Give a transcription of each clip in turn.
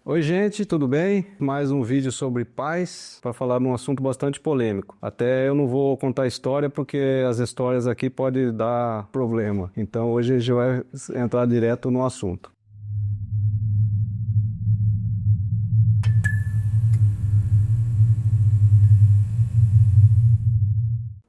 Oi, gente, tudo bem? Mais um vídeo sobre paz para falar de um assunto bastante polêmico. Até eu não vou contar a história porque as histórias aqui podem dar problema. Então hoje a gente vai entrar direto no assunto.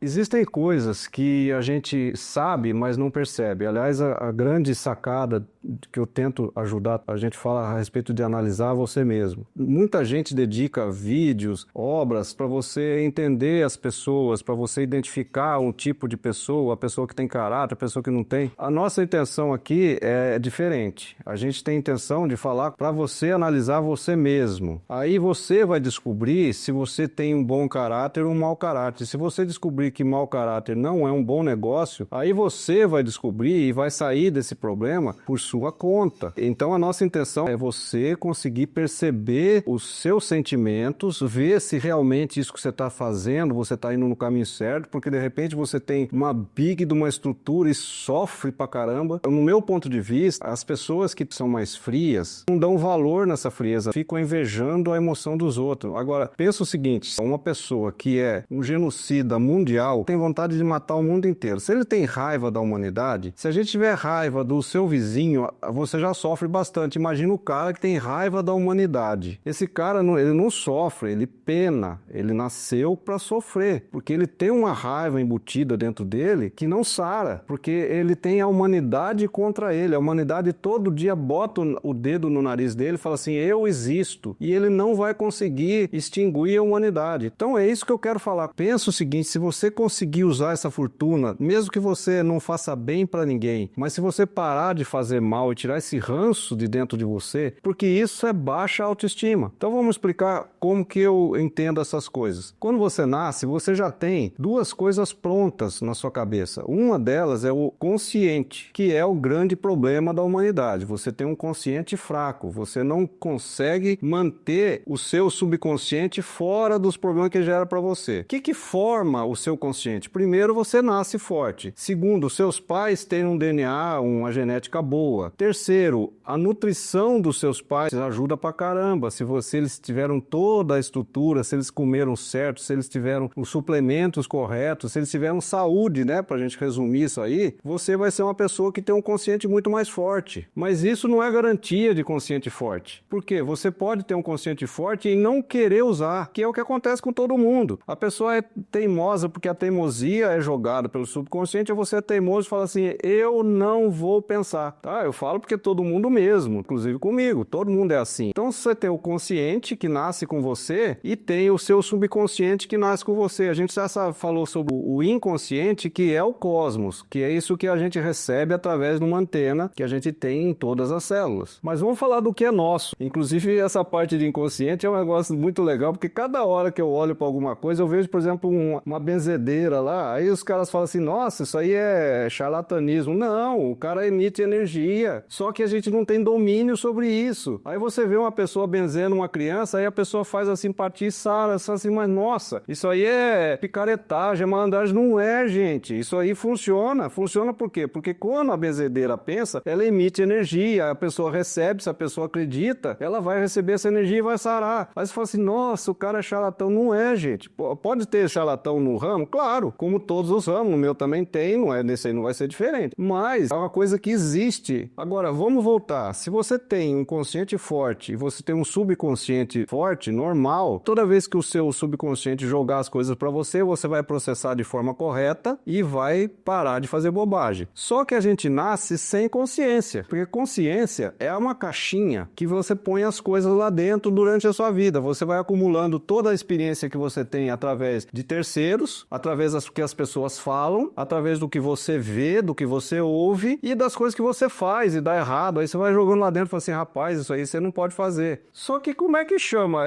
Existem coisas que a gente sabe, mas não percebe. Aliás, a grande sacada que eu tento ajudar, a gente fala a respeito de analisar você mesmo. Muita gente dedica vídeos, obras para você entender as pessoas, para você identificar um tipo de pessoa, a pessoa que tem caráter, a pessoa que não tem. A nossa intenção aqui é diferente. A gente tem a intenção de falar para você analisar você mesmo. Aí você vai descobrir se você tem um bom caráter ou um mau caráter. Se você descobrir que mau caráter não é um bom negócio, aí você vai descobrir e vai sair desse problema por sua conta. Então a nossa intenção é você conseguir perceber os seus sentimentos, ver se realmente isso que você está fazendo, você está indo no caminho certo, porque de repente você tem uma big de uma estrutura e sofre pra caramba. No meu ponto de vista, as pessoas que são mais frias não dão valor nessa frieza, ficam invejando a emoção dos outros. Agora, pensa o seguinte, uma pessoa que é um genocida mundial tem vontade de matar o mundo inteiro. Se ele tem raiva da humanidade, se a gente tiver raiva do seu vizinho, você já sofre bastante. Imagina o cara que tem raiva da humanidade. Esse cara, ele não sofre, ele pena. Ele nasceu para sofrer, porque ele tem uma raiva embutida dentro dele que não sara, porque ele tem a humanidade contra ele. A humanidade todo dia bota o dedo no nariz dele e fala assim, eu existo. E ele não vai conseguir extinguir a humanidade. Então é isso que eu quero falar. Pensa o seguinte, se você conseguir usar essa fortuna, mesmo que você não faça bem para ninguém, mas se você parar de fazer mal e tirar esse ranço de dentro de você, porque isso é baixa autoestima. Então vamos explicar como que eu entendo essas coisas. Quando você nasce, você já tem duas coisas prontas na sua cabeça. Uma delas é o consciente, que é o grande problema da humanidade. Você tem um consciente fraco, você não consegue manter o seu subconsciente fora dos problemas que gera para você. O que forma o seu consciente? Primeiro, você nasce forte. Segundo, seus pais têm um DNA, uma genética boa. Terceiro, a nutrição dos seus pais ajuda pra caramba. Se eles tiveram toda a estrutura, se eles comeram certo, se eles tiveram os suplementos corretos, se eles tiveram saúde, né, pra gente resumir isso aí, você vai ser uma pessoa que tem um consciente muito mais forte. Mas isso não é garantia de consciente forte. Por quê? Você pode ter um consciente forte e não querer usar, que é o que acontece com todo mundo. A pessoa é teimosa porque a teimosia é jogada pelo subconsciente, e você é teimoso e fala assim, eu não vou pensar. Tá? Eu falo porque todo mundo mesmo, inclusive comigo, todo mundo é assim. Então você tem o consciente que nasce com você e tem o seu subconsciente que nasce com você. A gente já falou sobre o inconsciente, que é o cosmos, que é isso que a gente recebe através de uma antena que a gente tem em todas as células. Mas vamos falar do que é nosso. Inclusive essa parte de inconsciente é um negócio muito legal, porque cada hora que eu olho para alguma coisa, eu vejo, por exemplo, uma benzedeira lá, aí os caras falam assim, nossa, isso aí é charlatanismo. Não, o cara emite energia, só que a gente não tem domínio sobre isso. Aí você vê uma pessoa benzendo uma criança, aí a pessoa faz a simpatia e sara, assim, mas nossa, isso aí é picaretagem, é malandragem. Não é, gente, isso aí funciona. Funciona por quê? Porque quando a benzedeira pensa, ela emite energia, a pessoa recebe, se a pessoa acredita, ela vai receber essa energia e vai sarar. Aí você fala assim, nossa, o cara é charlatão. Não é, gente. Pode ter charlatão no ramo? Claro, como todos os ramos, no meu também tem, não é, nesse aí não vai ser diferente. Mas é uma coisa que existe. Agora, vamos voltar. Se você tem um consciente forte e você tem um subconsciente forte, normal, toda vez que o seu subconsciente jogar as coisas para você, você vai processar de forma correta e vai parar de fazer bobagem. Só que a gente nasce sem consciência, porque consciência é uma caixinha que você põe as coisas lá dentro durante a sua vida. Você vai acumulando toda a experiência que você tem através de terceiros, através das que as pessoas falam, através do que você vê, do que você ouve e das coisas que você faz e dá errado. Aí você vai jogando lá dentro e fala assim, rapaz, isso aí você não pode fazer. Só que como é que chama?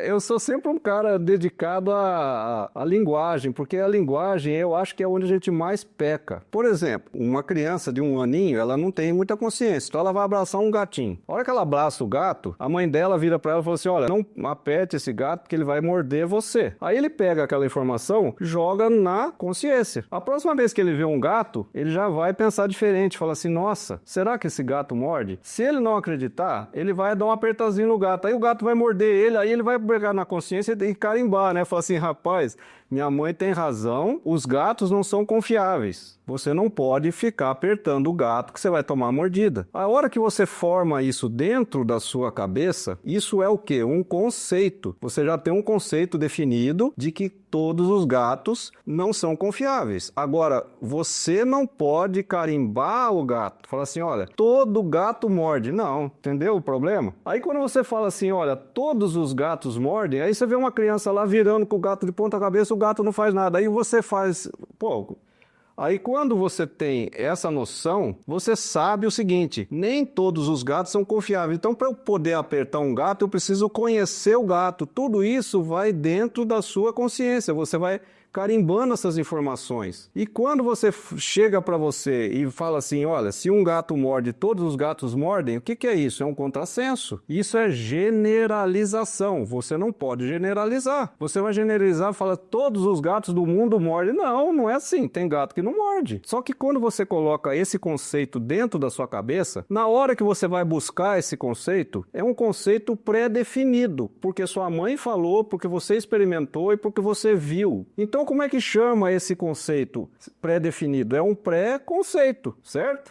Eu sou sempre um cara dedicado à linguagem, porque a linguagem eu acho que é onde a gente mais peca. Por exemplo, uma criança de 1 aninho, ela não tem muita consciência, então ela vai abraçar um gatinho. A hora que ela abraça o gato, a mãe dela vira pra ela e fala assim, olha, não aperte esse gato porque ele vai morder você. Aí ele pega aquela informação, joga joga na consciência. A próxima vez que ele vê um gato, ele já vai pensar diferente, fala assim, nossa, será que esse gato morde? Se ele não acreditar, ele vai dar um apertazinho no gato, aí o gato vai morder ele, aí ele vai pegar na consciência e carimbar, né? Fala assim, rapaz, minha mãe tem razão, os gatos não são confiáveis. Você não pode ficar apertando o gato que você vai tomar mordida. A hora que você forma isso dentro da sua cabeça, isso é o quê? Um conceito. Você já tem um conceito definido de que todos os gatos não são confiáveis. Agora, você não pode carimbar o gato. Fala assim, olha, todo gato morde. Não, entendeu o problema? Aí quando você fala assim, olha, todos os gatos mordem, aí você vê uma criança lá virando com o gato de ponta cabeça, o gato não faz nada. Aí você faz... Pô... Aí quando você tem essa noção, você sabe o seguinte, nem todos os gatos são confiáveis. Então para eu poder apertar um gato, eu preciso conhecer o gato. Tudo isso vai dentro da sua consciência, você vai carimbando essas informações. E quando você chega para você e fala assim, olha, se um gato morde, todos os gatos mordem, o que é isso? É um contrassenso. Isso é generalização. Você não pode generalizar. Você vai generalizar e fala, todos os gatos do mundo mordem. Não, não é assim. Tem gato que não morde. Só que quando você coloca esse conceito dentro da sua cabeça, na hora que você vai buscar esse conceito, é um conceito pré-definido, porque sua mãe falou, porque você experimentou e porque você viu. Então, como é que chama esse conceito pré-definido? É um pré-conceito, certo?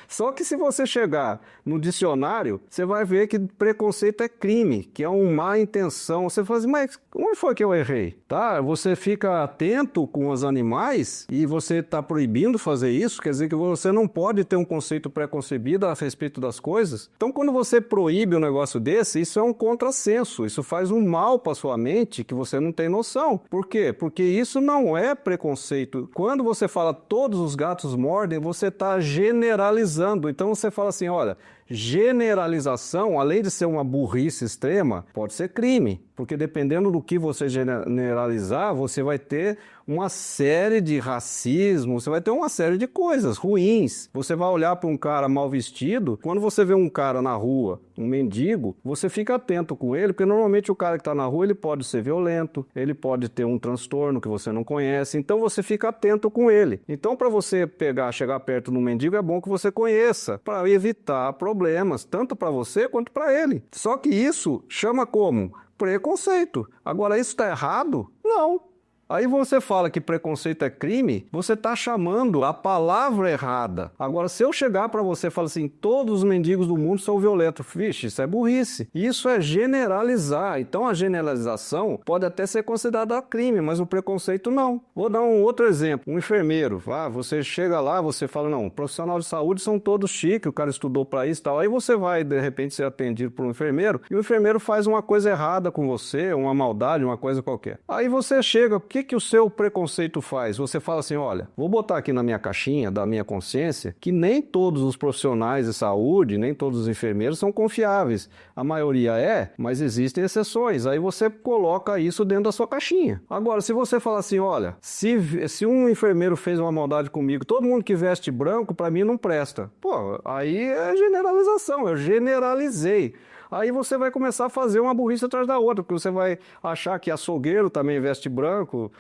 Só que se você chegar no dicionário, você vai ver que preconceito é crime, que é uma má intenção. Você fala assim, mas onde foi que eu errei? Tá? Você fica atento com os animais e você está proibindo fazer isso, quer dizer que você não pode ter um conceito pré-concebido a respeito das coisas. Então, quando você proíbe um negócio desse, isso é um contrassenso, isso faz um mal para sua mente que você não tem noção. Por quê? Porque isso não é preconceito. Quando você fala todos os gatos mordem, você está generalizando. Então você fala assim, olha, generalização, além de ser uma burrice extrema, pode ser crime, porque dependendo do que você generalizar, você vai ter uma série de racismo, você vai ter uma série de coisas ruins. Você vai olhar para um cara mal vestido, quando você vê um cara na rua, um mendigo, você fica atento com ele, porque normalmente o cara que está na rua, ele pode ser violento, ele pode ter um transtorno que você não conhece, então você fica atento com ele. Então, para você chegar perto de um mendigo, é bom que você conheça, para evitar problemas, tanto para você quanto para ele. Só que isso chama como? Preconceito. Agora, isso está errado? Não. Aí você fala que preconceito é crime, você está chamando a palavra errada. Agora, se eu chegar para você e falar assim, todos os mendigos do mundo são violentos, vixe, isso é burrice. Isso é generalizar. Então, a generalização pode até ser considerada crime, mas o preconceito não. Vou dar um outro exemplo. Um enfermeiro, você chega lá, você fala, não, profissional de saúde são todos chiques, o cara estudou para isso e tal. Aí você vai, de repente, ser atendido por um enfermeiro e o enfermeiro faz uma coisa errada com você, uma maldade, uma coisa qualquer. Aí você chega, o que o seu preconceito faz? Você fala assim, olha, vou botar aqui na minha caixinha da minha consciência que nem todos os profissionais de saúde, nem todos os enfermeiros são confiáveis. A maioria é, mas existem exceções. Aí você coloca isso dentro da sua caixinha. Agora, se você falar assim, olha, se um enfermeiro fez uma maldade comigo, todo mundo que veste branco, para mim não presta. Pô, aí é generalização, eu generalizei. Aí você vai começar a fazer uma burrice atrás da outra, porque você vai achar que açougueiro também veste branco,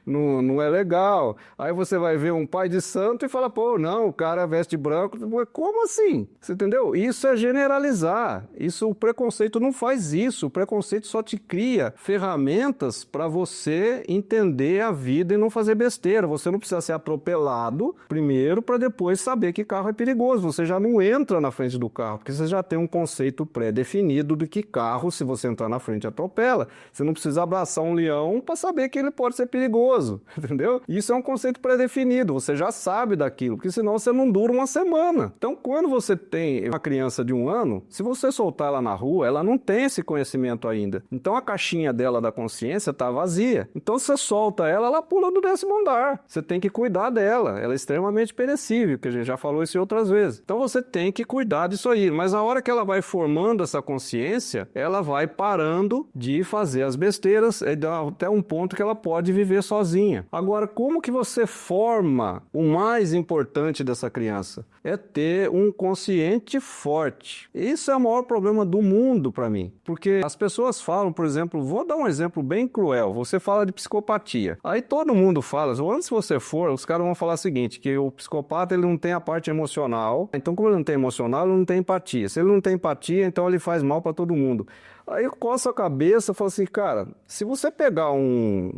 não é legal. Aí você vai ver um pai de santo e fala, pô, não, o cara veste branco. Como assim? Você entendeu? Isso é generalizar. O preconceito não faz isso. O preconceito só te cria ferramentas para você entender a vida e não fazer besteira. Você não precisa ser atropelado primeiro para depois saber que carro é perigoso. Você já não entra na frente do carro, porque você já tem um conceito pré-definido de que carro, se você entrar na frente, atropela. Você não precisa abraçar um leão para saber que ele pode ser perigoso, entendeu? Isso é um conceito pré-definido, você já sabe daquilo, porque senão você não dura uma semana. Então, quando você tem uma criança de 1 ano, se você soltar ela na rua, ela não tem esse conhecimento ainda. Então, a caixinha dela da consciência está vazia. Então, você solta ela, ela pula do 10º andar. Você tem que cuidar dela, ela é extremamente perecível, que a gente já falou isso outras vezes. Então, você tem que cuidar disso aí, mas a hora que ela vai formando formando essa consciência, ela vai parando de fazer as besteiras até um ponto que ela pode viver sozinha. Agora, como que você forma o mais importante dessa criança? É ter um consciente forte. Isso é o maior problema do mundo para mim, porque as pessoas falam, por exemplo, vou dar um exemplo bem cruel, você fala de psicopatia. Aí todo mundo fala, onde você for, os caras vão falar o seguinte, que o psicopata ele não tem a parte emocional, então como ele não tem emocional, ele não tem empatia. Se ele não tem empatia, então ele faz mal para todo mundo. Aí eu coço a cabeça e falo assim, cara, se você pegar um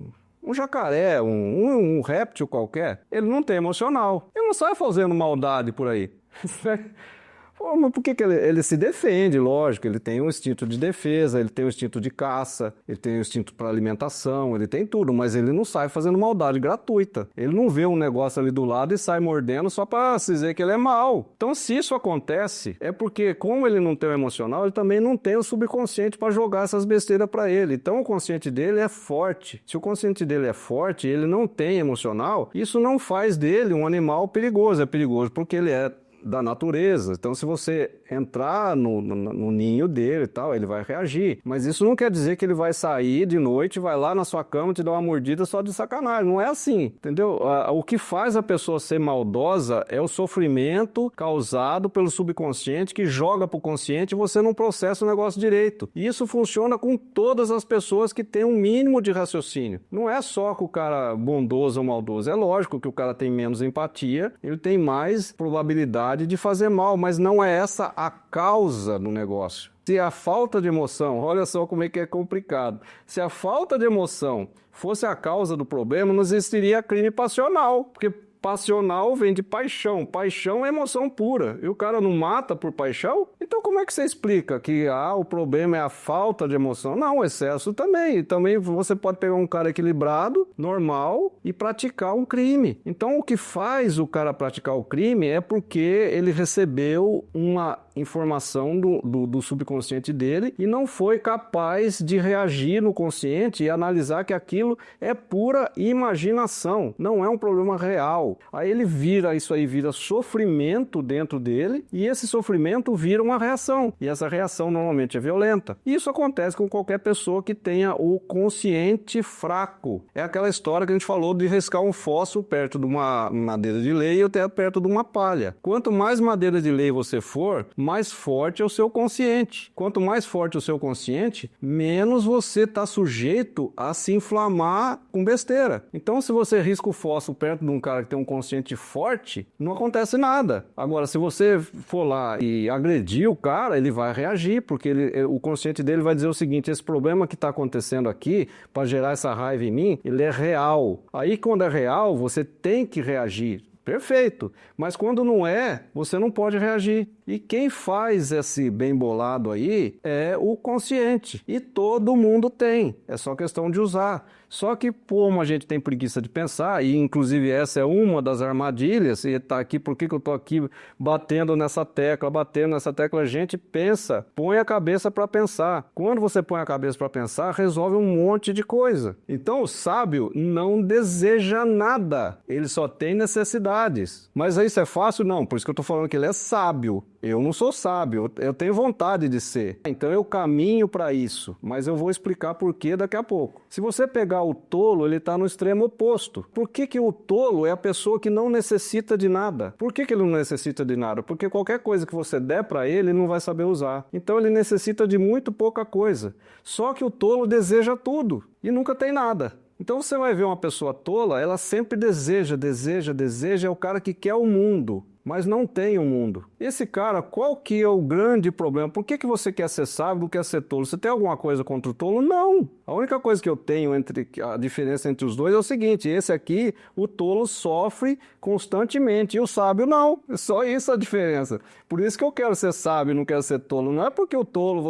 jacaré, um réptil qualquer, ele não tem emocional. Ele não sai fazendo maldade por aí. Pô, mas por que ele se defende? Lógico, ele tem um instinto de defesa, ele tem um instinto de caça, ele tem um instinto para alimentação, ele tem tudo, mas ele não sai fazendo maldade gratuita. Ele não vê um negócio ali do lado e sai mordendo só para se dizer que ele é mau. Então, se isso acontece, é porque, como ele não tem o emocional, ele também não tem o subconsciente para jogar essas besteiras para ele. Então, o consciente dele é forte. Se o consciente dele é forte, ele não tem emocional, isso não faz dele um animal perigoso. É perigoso porque ele é da natureza. Então, se você entrar no ninho dele e tal, ele vai reagir. Mas isso não quer dizer que ele vai sair de noite, vai lá na sua cama e te dar uma mordida só de sacanagem. Não é assim, entendeu? O que faz a pessoa ser maldosa é o sofrimento causado pelo subconsciente que joga pro consciente e você não processa o negócio direito. E isso funciona com todas as pessoas que têm um mínimo de raciocínio. Não é só com o cara bondoso ou maldoso. É lógico que o cara tem menos empatia, ele tem mais probabilidade de fazer mal, mas não é essa a causa do negócio. Se a falta de emoção, olha só como é que é complicado, se a falta de emoção fosse a causa do problema, não existiria crime passional, porque passional vem de paixão. Paixão é emoção pura. E o cara não mata por paixão? Então como é que você explica que o problema é a falta de emoção? Não, o excesso também. Também você pode pegar um cara equilibrado, normal, e praticar um crime. Então o que faz o cara praticar o crime é porque ele recebeu uma informação do subconsciente dele e não foi capaz de reagir no consciente e analisar que aquilo é pura imaginação, não é um problema real. Aí ele vira sofrimento dentro dele e esse sofrimento vira uma reação. E essa reação normalmente é violenta. E isso acontece com qualquer pessoa que tenha o consciente fraco. É aquela história que a gente falou de riscar um fósforo perto de uma madeira de lei ou até perto de uma palha. Quanto mais madeira de lei você for, mais forte é o seu consciente. Quanto mais forte o seu consciente, menos você está sujeito a se inflamar com besteira. Então, se você risca o fósforo perto de um cara que tem um consciente forte, não acontece nada. Agora, se você for lá e agredir o cara, ele vai reagir, porque o consciente dele vai dizer o seguinte, esse problema que está acontecendo aqui, para gerar essa raiva em mim, ele é real. Aí, quando é real, você tem que reagir. Perfeito, mas quando não é, você não pode reagir. E quem faz esse bem bolado aí é o consciente. E todo mundo tem, é só questão de usar. Só que como a gente tem preguiça de pensar, e inclusive essa é uma das armadilhas, e tá aqui, por que eu tô aqui batendo nessa tecla, gente, pensa, põe a cabeça para pensar. Quando você põe a cabeça para pensar, resolve um monte de coisa. Então o sábio não deseja nada, ele só tem necessidades. Mas isso é fácil? Não, por isso que eu tô falando que ele é sábio. Eu não sou sábio, eu tenho vontade de ser. Então eu caminho para isso, mas eu vou explicar por que daqui a pouco. Se você pegar o tolo, ele está no extremo oposto. Por que o tolo é a pessoa que não necessita de nada? Por que ele não necessita de nada? Porque qualquer coisa que você der para ele não vai saber usar. Então ele necessita de muito pouca coisa. Só que o tolo deseja tudo e nunca tem nada. Então você vai ver uma pessoa tola, ela sempre deseja, é o cara que quer o mundo, mas não tem o mundo. Esse cara, qual que é o grande problema? Por que você quer ser sábio e não quer ser tolo? Você tem alguma coisa contra o tolo? Não! A única coisa que eu tenho a diferença entre os dois é o seguinte, esse aqui, o tolo sofre constantemente e o sábio não. É só isso a diferença. Por isso que eu quero ser sábio e não quero ser tolo. Não é porque o tolo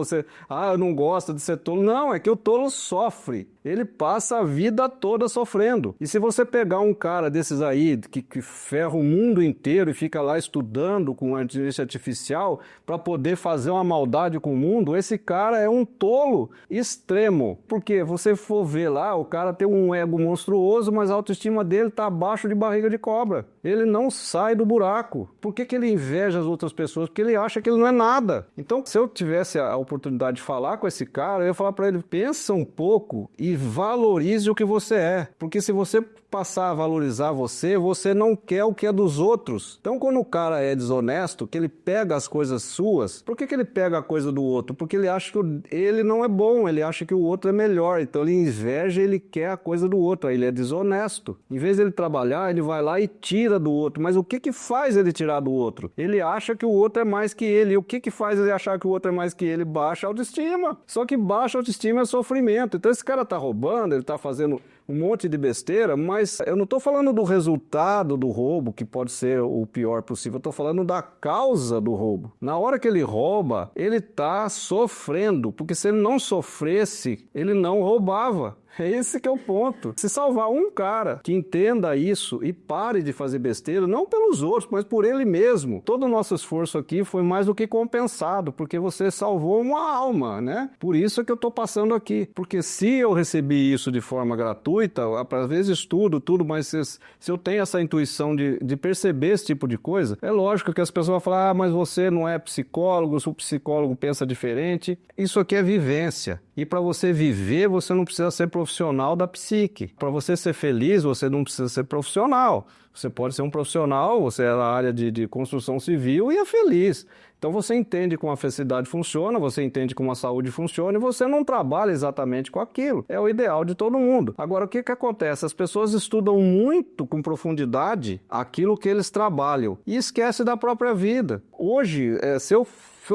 eu não gosto de ser tolo. Não, é que o tolo sofre. Ele passa a vida toda sofrendo. E se você pegar um cara desses aí, que ferra o mundo inteiro e fica lá estudando com a inteligência artificial para poder fazer uma maldade com o mundo, esse cara é um tolo extremo. Porque você for ver lá, o cara tem um ego monstruoso, mas a autoestima dele está abaixo de barriga de cobra. Ele não sai do buraco. Por que ele inveja as outras pessoas? Porque ele acha que ele não é nada. Então, se eu tivesse a oportunidade de falar com esse cara, eu ia falar para ele, pensa um pouco e valorize o que você é. Porque se você passar a valorizar você, você não quer o que é dos outros. Então, quando o cara é desonesto, que ele pega as coisas suas, por que ele pega a coisa do outro? Porque ele acha que ele não é bom, ele acha que o outro é melhor. Então, ele inveja, ele quer a coisa do outro. Aí ele é desonesto. Em vez de ele trabalhar, ele vai lá e tira do outro. Mas o que faz ele tirar do outro? Ele acha que o outro é mais que ele. E o que faz ele achar que o outro é mais que ele? Baixa autoestima. Só que baixa autoestima é sofrimento. Então, esse cara tá roubando, ele tá fazendo um monte de besteira, mas eu não estou falando do resultado do roubo, que pode ser o pior possível, eu estou falando da causa do roubo. Na hora que ele rouba, ele está sofrendo, porque se ele não sofresse, ele não roubava. É esse que é o ponto. Se salvar um cara que entenda isso e pare de fazer besteira, não pelos outros, mas por ele mesmo. Todo o nosso esforço aqui foi mais do que compensado, porque você salvou uma alma, né? Por isso é que eu estou passando aqui. Porque se eu recebi isso de forma gratuita, às vezes estudo, tudo, mas se eu tenho essa intuição de perceber esse tipo de coisa, é lógico que as pessoas vão falar, mas você não é psicólogo, se o psicólogo pensa diferente. Isso aqui é vivência. E para você viver, você não precisa ser profissional da psique. Para você ser feliz, você não precisa ser profissional. Você pode ser um profissional, você é na área de construção civil e é feliz. Então você entende como a felicidade funciona, você entende como a saúde funciona e você não trabalha exatamente com aquilo. É o ideal de todo mundo. Agora, o que acontece? As pessoas estudam muito com profundidade aquilo que eles trabalham e esquecem da própria vida. Hoje, se eu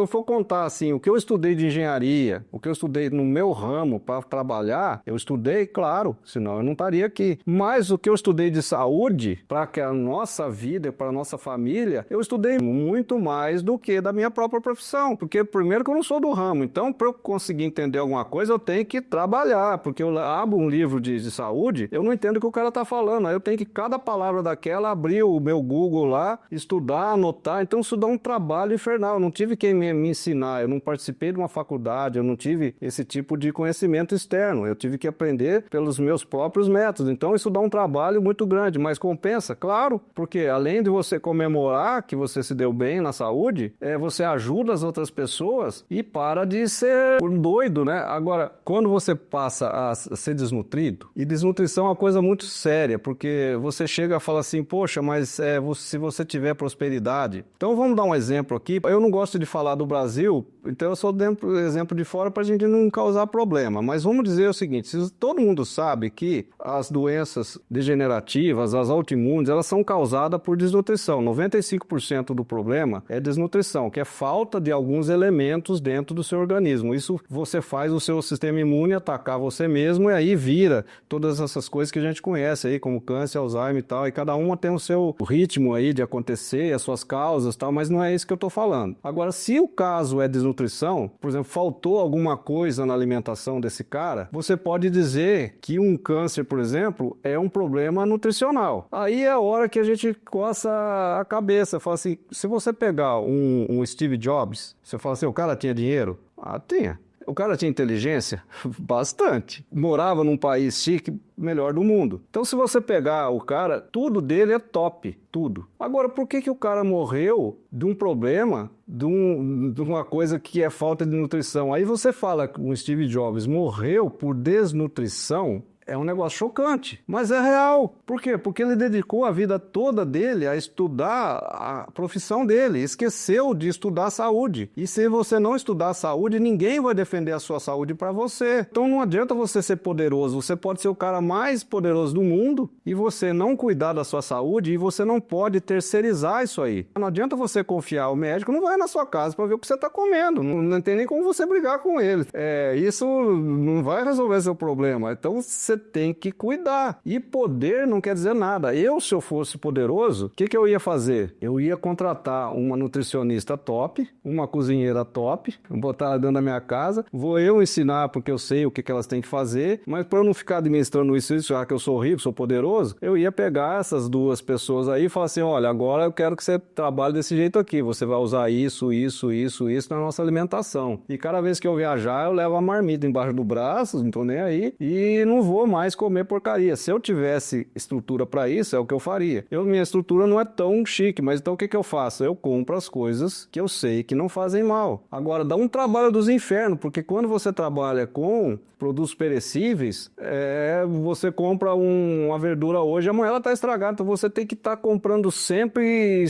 for contar assim, o que eu estudei de engenharia, o que eu estudei no meu ramo para trabalhar, eu estudei, claro, senão eu não estaria aqui. Mas o que eu estudei de saúde, para que a nossa vida, para a nossa família, eu estudei muito mais do que da minha própria profissão. Porque, primeiro, que eu não sou do ramo. Então, para eu conseguir entender alguma coisa, eu tenho que trabalhar. Porque eu abro um livro de saúde, eu não entendo o que o cara está falando. Aí eu tenho que, cada palavra daquela, abrir o meu Google lá, estudar, anotar. Então, isso dá um trabalho infernal. Eu não tive quem me ensinar, eu não participei de uma faculdade, eu não tive esse tipo de conhecimento externo, eu tive que aprender pelos meus próprios métodos, então isso dá um trabalho muito grande, mas compensa? Claro, porque além de você comemorar que você se deu bem na saúde, você ajuda as outras pessoas e para de ser doido, né? Agora, quando você passa a ser desnutrido, e desnutrição é uma coisa muito séria, porque você chega a falar assim, poxa, mas se você tiver prosperidade, então vamos dar um exemplo aqui, eu não gosto de falar do Brasil, então eu sou exemplo de fora para a gente não causar problema, mas vamos dizer o seguinte, todo mundo sabe que as doenças degenerativas, as autoimunes, elas são causadas por desnutrição, 95% do problema é desnutrição, que é falta de alguns elementos dentro do seu organismo, isso você faz o seu sistema imune atacar você mesmo e aí vira todas essas coisas que a gente conhece aí, como câncer, Alzheimer e tal, e cada uma tem o seu ritmo aí de acontecer, as suas causas e tal, mas não é isso que eu tô falando. Agora, se o caso é desnutrição, por exemplo, faltou alguma coisa na alimentação desse cara, você pode dizer que um câncer, por exemplo, é um problema nutricional. Aí é a hora que a gente coça a cabeça, fala assim, se você pegar um Steve Jobs, você fala assim, o cara tinha dinheiro? Ah, tinha. O cara tinha inteligência? Bastante. Morava num país chique, melhor do mundo. Então, se você pegar o cara, tudo dele é top, tudo. Agora, por que o cara morreu de um problema, de uma coisa que é falta de nutrição? Aí você fala que o Steve Jobs morreu por desnutrição, é um negócio chocante, mas é real. Por quê? Porque ele dedicou a vida toda dele a estudar a profissão dele, esqueceu de estudar a saúde. E se você não estudar a saúde, ninguém vai defender a sua saúde para você. Então não adianta você ser poderoso, você pode ser o cara mais poderoso do mundo e você não cuidar da sua saúde e você não pode terceirizar isso aí. Não adianta você confiar, o médico não vai na sua casa para ver o que você está comendo, não tem nem como você brigar com ele. Isso não vai resolver seu problema. Então você você tem que cuidar. E poder não quer dizer nada. Se eu fosse poderoso, o que eu ia fazer? Eu ia contratar uma nutricionista top, uma cozinheira top, botar ela dentro da minha casa, vou eu ensinar porque eu sei o que elas têm que fazer, mas para eu não ficar administrando isso, já que eu sou rico, sou poderoso, eu ia pegar essas duas pessoas aí e falar assim, olha, agora eu quero que você trabalhe desse jeito aqui, você vai usar isso na nossa alimentação. E cada vez que eu viajar, eu levo a marmita embaixo do braço, não tô nem aí, e não vou mais comer porcaria. Se eu tivesse estrutura para isso, é o que eu faria. Minha estrutura não é tão chique, mas então o que eu faço? Eu compro as coisas que eu sei que não fazem mal. Agora, dá um trabalho dos infernos, porque quando você trabalha com produtos perecíveis, você compra uma verdura hoje, amanhã ela está estragada, então você tem que estar comprando sempre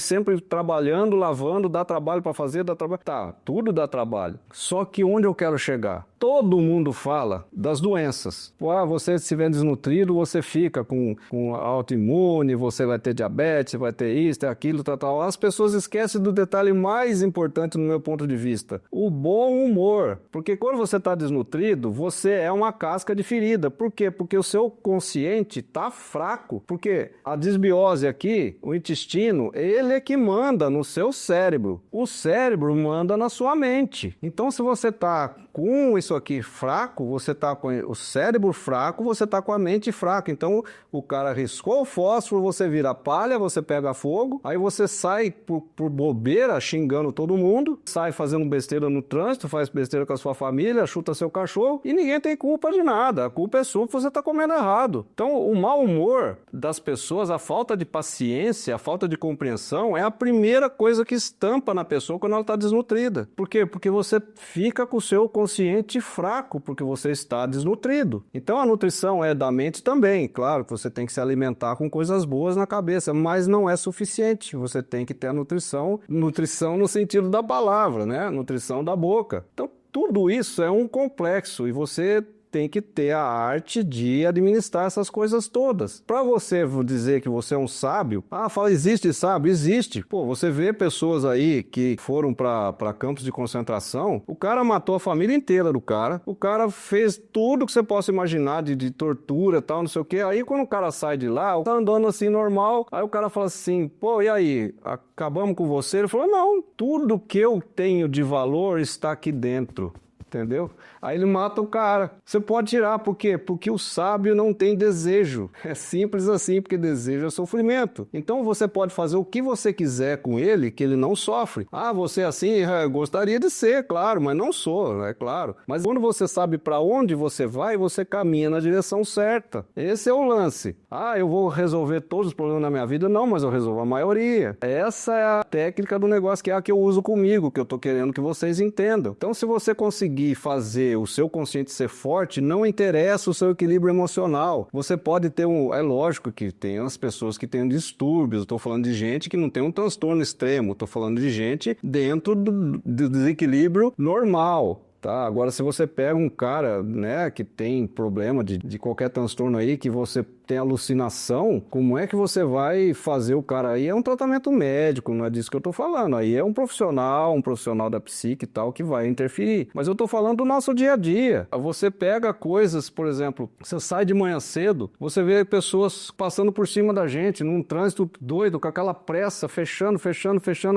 trabalhando, lavando, dá trabalho para fazer, dá trabalho. Tá, tudo dá trabalho. Só que onde eu quero chegar? Todo mundo fala das doenças. Você se estiver desnutrido, você fica com autoimune, você vai ter diabetes, vai ter isso, ter aquilo, tal. As pessoas esquecem do detalhe mais importante no meu ponto de vista, o bom humor. Porque quando você está desnutrido, você é uma casca de ferida. Por quê? Porque o seu consciente está fraco. Porque a desbiose aqui, o intestino, ele é que manda no seu cérebro. O cérebro manda na sua mente. Então, se você está com isso aqui fraco, você está com o cérebro fraco, você está com a mente fraca. Então, o cara riscou o fósforo, você vira palha, você pega fogo, aí você sai por bobeira xingando todo mundo, sai fazendo besteira no trânsito, faz besteira com a sua família, chuta seu cachorro e ninguém tem culpa de nada. A culpa é sua porque você está comendo errado. Então, o mau humor das pessoas, a falta de paciência, a falta de compreensão é a primeira coisa que estampa na pessoa quando ela está desnutrida. Por quê? Porque você fica com o seu consciente fraco, porque você está desnutrido. Então a nutrição é da mente também, claro que você tem que se alimentar com coisas boas na cabeça, mas não é suficiente, você tem que ter a nutrição no sentido da palavra, né? Nutrição da boca. Então tudo isso é um complexo e você tem que ter a arte de administrar essas coisas todas. Para você dizer que você é um sábio, existe sábio? Existe. Pô, você vê pessoas aí que foram para campos de concentração, o cara matou a família inteira do cara, o cara fez tudo que você possa imaginar de tortura e tal, não sei o que. Aí quando o cara sai de lá, tá andando assim normal, aí o cara fala assim, pô, e aí, acabamos com você? Ele falou, não, tudo que eu tenho de valor está aqui dentro. Entendeu? Aí ele mata o cara. Você pode tirar, por quê? Porque o sábio não tem desejo. É simples assim, porque desejo é sofrimento. Então você pode fazer o que você quiser com ele, que ele não sofre. Você assim, gostaria de ser, claro, mas não sou, é claro. Mas quando você sabe para onde você vai, você caminha na direção certa. Esse é o lance. Eu vou resolver todos os problemas da minha vida? Não, mas eu resolvo a maioria. Essa é a técnica do negócio, que é a que eu uso comigo, que eu tô querendo que vocês entendam. Então, se você conseguir fazer o seu consciente ser forte, não interessa o seu equilíbrio emocional. Você pode ter é lógico que tem as pessoas que têm distúrbios, estou falando de gente que não tem um transtorno extremo, estou falando de gente dentro do desequilíbrio normal. Tá? Agora, se você pega um cara, né, que tem problema de qualquer transtorno aí, que você tem alucinação, como é que você vai fazer o cara aí? É um tratamento médico, não é disso que eu tô falando. Aí é um profissional da psique e tal, que vai interferir. Mas eu tô falando do nosso dia a dia. Você pega coisas, por exemplo, você sai de manhã cedo, você vê pessoas passando por cima da gente, num trânsito doido, com aquela pressa, fechando,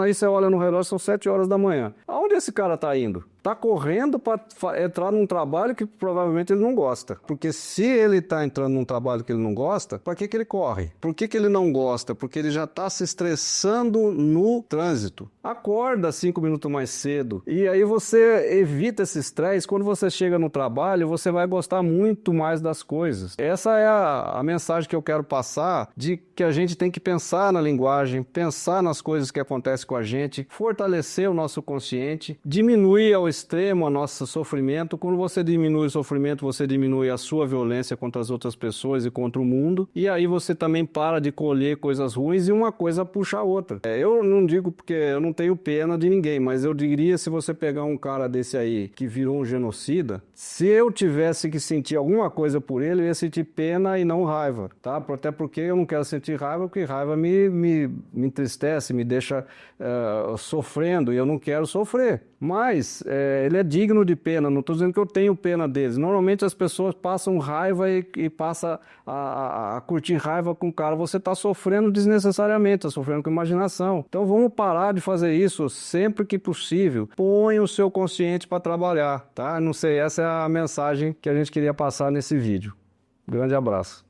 aí você olha no relógio, são 7 horas da manhã. Aonde esse cara tá indo? Tá correndo para entrar num trabalho que provavelmente ele não gosta. Porque se ele tá entrando num trabalho que ele não gosta, para que ele corre? Por que ele não gosta? Porque ele já tá se estressando no trânsito. Acorda 5 minutos mais cedo. E aí você evita esse estresse. Quando você chega no trabalho, você vai gostar muito mais das coisas. Essa é a mensagem que eu quero passar, de que a gente tem que pensar na linguagem, pensar nas coisas que acontecem com a gente, fortalecer o nosso consciente, diminuir ao extremo o nosso sofrimento. Quando você diminui o sofrimento, você diminui a sua violência contra as outras pessoas e contra o no mundo, e aí você também para de colher coisas ruins e uma coisa puxa a outra. Eu não digo porque eu não tenho pena de ninguém, mas eu diria, se você pegar um cara desse aí que virou um genocida, se eu tivesse que sentir alguma coisa por ele, eu ia sentir pena e não raiva, tá? Até porque eu não quero sentir raiva, porque raiva me entristece, me deixa sofrendo, e eu não quero sofrer. Mas ele é digno de pena, não estou dizendo que eu tenho pena deles. Normalmente as pessoas passam raiva e passam a curtir raiva com o cara. Você está sofrendo desnecessariamente, está sofrendo com imaginação. Então vamos parar de fazer isso sempre que possível. Põe o seu consciente para trabalhar, tá? Não sei, essa é a mensagem que a gente queria passar nesse vídeo. Grande abraço.